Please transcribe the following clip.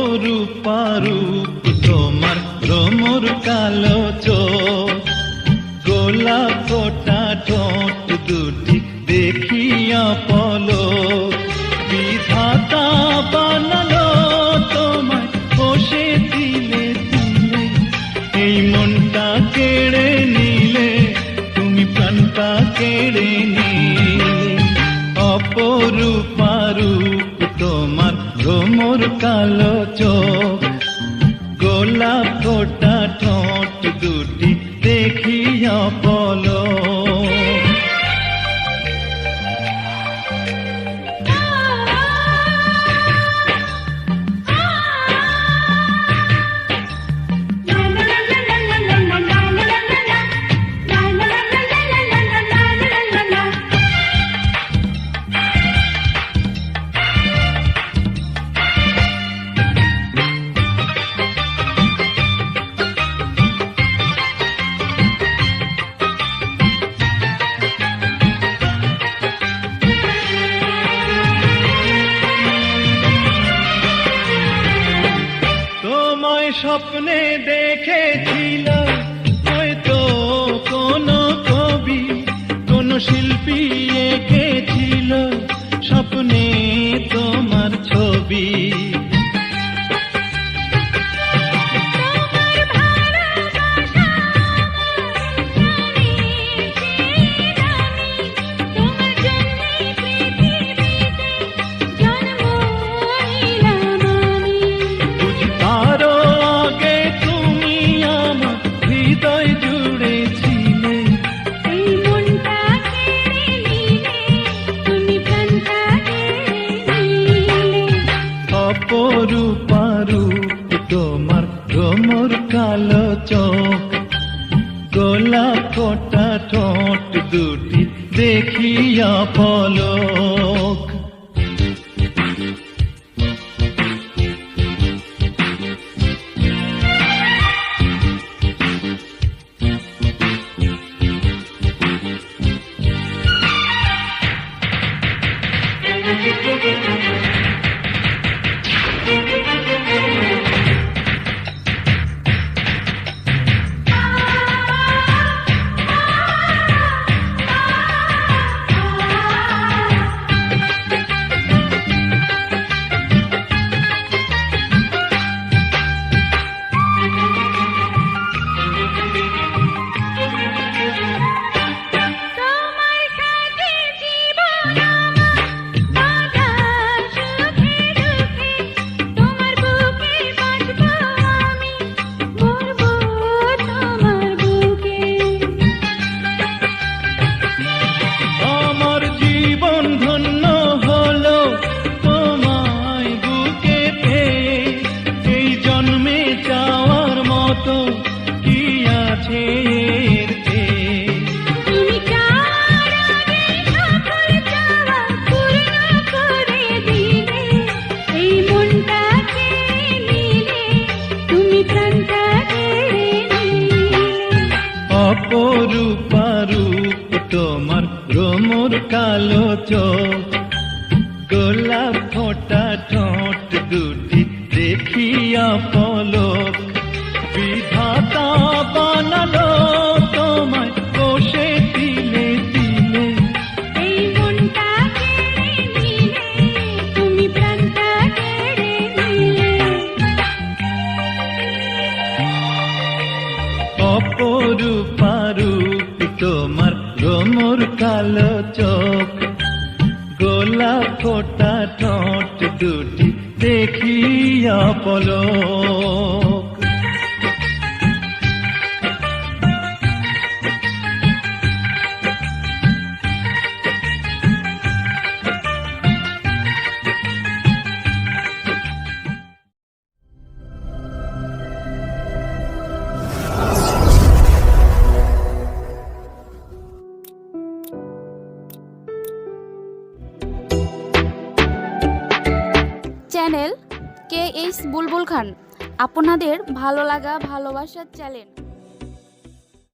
অপরূপা রূপ তোমার ভ্রমর কালো চোখ, গোলাপ ফোটা ঠোঁট দুটি দেখিয়া পলক। বিধাতা বানালো তোমায় বসে দিলে দিলে, এই মনটা কেড়ে নিলে তুমি প্রাণটা কেড়ে নিলে। অপরূপা রূপ তোমার ভ্রমর কালো চোখ, গোলাপ ফোটা ঠোঁট দুটি দেখিয়া পলক। তোমায় স্বপ্নে দেখেছিল হয়তো কোনো কবি, কোনো শিল্পী এঁকেছিল স্বপ্নে তোমার ছবি। অপরূপা রূপ তোমার ভ্রমর কালো চোখ, গোলাপ ফোটা ঠোঁট দুটি দেখিয়া পলক। অপরূপা রূপ তোমার ভ্রমর কালো চোখ, গোলাপ ফোটা ঠোঁট দুটি দেখিয়া পলক। বিধাতা বানালো তোমায় বসে দিলে দিলে, এই মনটা কেড়ে নিলে তুমি প্রাণটা কেড়ে নিলে। অপরূপা রূপ তোমার ভ্রমর কালো চোখ, গোলাপ ফোটা ঠোঁট দুটি দেখিয়া পলক। চ্যানেল KH বুলবুল খান, আপনাদের ভালো লাগা ভালোবাসার চ্যানেল।